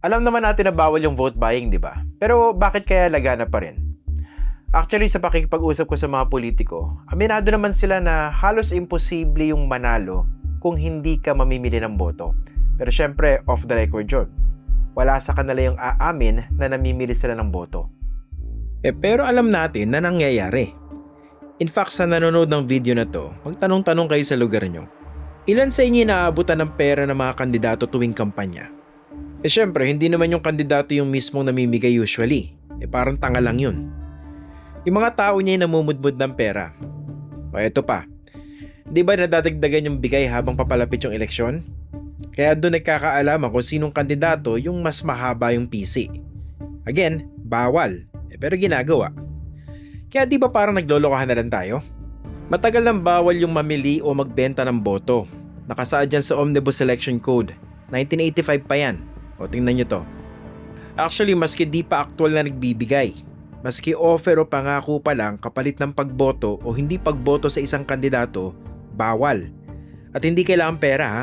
Alam naman natin na bawal yung vote buying, di ba? Pero bakit kaya lagana pa rin? Actually, sa pakikipag-usap ko sa mga politiko, aminado naman sila na halos imposible yung manalo kung hindi ka mamimili ng boto. Pero syempre, off the record yun. Wala sa kanila yung aamin na namimili sila ng boto. Pero alam natin na nangyayari. In fact, sa nanonood ng video na to, magtanong-tanong kayo sa lugar nyo. Ilan sa inyo naaabutan ng pera ng mga kandidato tuwing kampanya? Syempre, hindi naman yung kandidato yung mismong namimigay usually. Parang tanga lang yun. Yung mga tao niya yung namumudmud ng pera. O eto pa, di ba nadadagdagan yung bigay habang papalapit yung eleksyon? Kaya doon nagkakaalaman kung sinong kandidato yung mas mahaba yung PC. Again, bawal. Pero ginagawa. Kaya di ba parang naglolokohan na lang tayo? Matagal nang bawal yung mamili o magbenta ng boto. Nakasaad dyan sa Omnibus Election Code. 1985 pa yan. O tingnan nyo to. Actually, maski di pa aktual na nagbibigay. Maski offer o pangako pa lang kapalit ng pagboto o hindi pagboto sa isang kandidato, bawal. At hindi kailangan pera ha.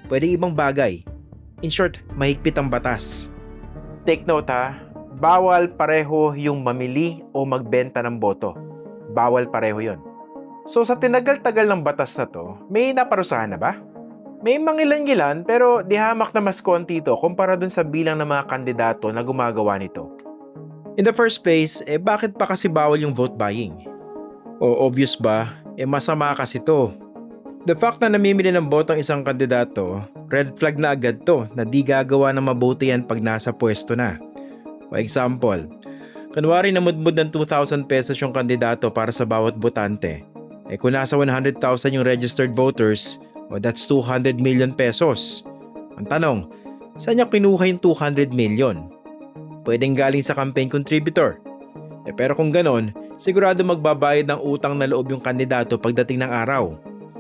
Pwede ibang bagay. In short, mahigpit ang batas. Take note ha, bawal pareho yung mamili o magbenta ng boto. Bawal pareho yon. So sa tinagal-tagal ng batas na to, may naparusahan na ba? May mangilan-ngilan pero di hamak na mas konti ito kumpara dun sa bilang ng mga kandidato na gumagawa nito. In the first place, bakit pa kasi bawal yung vote buying? O obvious ba? Masama kasi to. The fact na namimili ng boto ang isang kandidato, red flag na agad to na di gagawa ng mabuti yan pag nasa pwesto na. For example, kunwari namudmud ng 2,000 pesos yung kandidato para sa bawat botante. Kung nasa 100,000 yung registered voters, that's 200 million pesos. Ang tanong, saan niya kinuha yung 200 million? Pwedeng galing sa campaign contributor. Pero kung ganon, sigurado magbabayad ng utang na loob yung kandidato pagdating ng araw.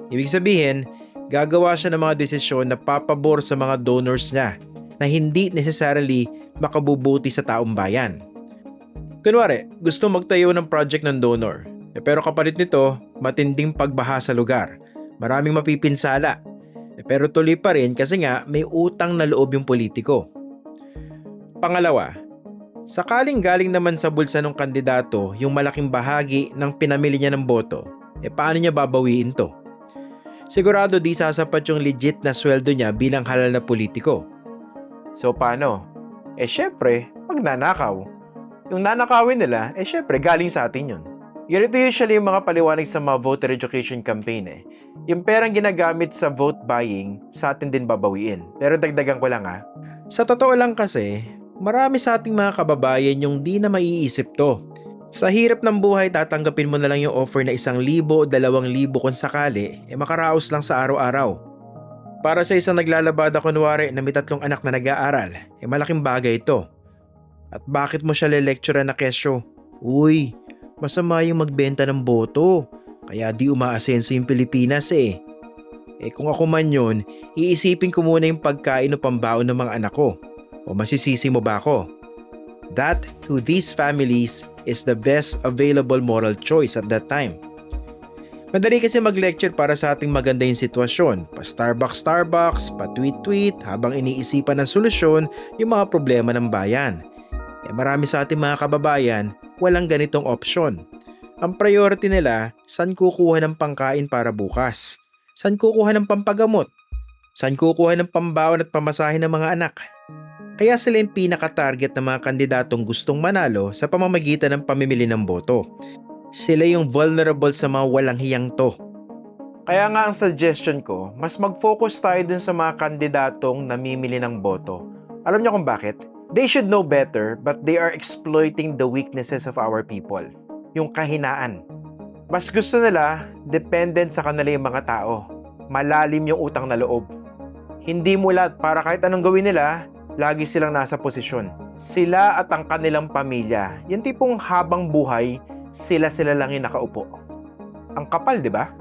Ibig sabihin, gagawa siya ng mga desisyon na papabor sa mga donors niya na hindi necessarily makabubuti sa taong bayan. Kunwari, gusto magtayo ng project ng donor. Pero kapalit nito, matinding pagbaha sa lugar. Maraming mapipinsala. Pero tuloy pa rin kasi nga may utang na loob yung politiko. Pangalawa, sakaling galing naman sa bulsa ng kandidato yung malaking bahagi ng pinamili niya ng boto, paano niya babawiin to? Sigurado di sasapat yung legit na sweldo niya bilang halal na politiko. So paano? Syempre, magnanakaw. Yung nanakawin nila, syempre galing sa atin yun. Ganito usually yung mga paliwanag sa mga voter education campaign Yung perang ginagamit sa vote buying, sa atin din babawiin. Pero dagdagan ko lang Sa totoo lang kasi, marami sa ating mga kababayan yung di na maiisip to. Sa hirap ng buhay, tatanggapin mo na lang yung offer na 1,000 o 2,000 kung sakali, makaraos lang sa araw-araw. Para sa isang naglalabada kunwari na may 3 anak na nag-aaral, malaking bagay ito. At bakit mo siya le-lecture na kesyo? Uy, masama yung magbenta ng boto. Kaya di umaasenso yung Pilipinas kung ako man yun, iisipin ko muna yung pagkain o pambaon ng mga anak ko. O masisisi mo ba ako? That, to these families, is the best available moral choice at that time. Madali kasi mag-lecture para sa ating maganda yung sitwasyon. Pa-Starbucks, pa-tweet-tweet, habang iniisipan ng solusyon yung mga problema ng bayan. Marami sa ating mga kababayan, walang ganitong opsyon. Ang priority nila, saan kukuha ng pangkain para bukas? Saan kukuha ng pampagamot? Saan kukuha ng pambaon at pamasahe ng mga anak? Kaya sila yung pinaka-target ng mga kandidatong gustong manalo sa pamamagitan ng pamimili ng boto. Sila yung vulnerable sa mga walang hiyang to. Kaya nga ang suggestion ko, mas mag-focus tayo dun sa mga kandidatong namimili ng boto. Alam niyo kung bakit? They should know better, but they are exploiting the weaknesses of our people. Yung kahinaan. Mas gusto nila, dependent sa kanila yung mga tao. Malalim yung utang na loob. Hindi mulat para kahit anong gawin nila, lagi silang nasa posisyon. Sila at ang kanilang pamilya. Yung tipong habang buhay, sila lang yung nakaupo. Ang kapal, di ba?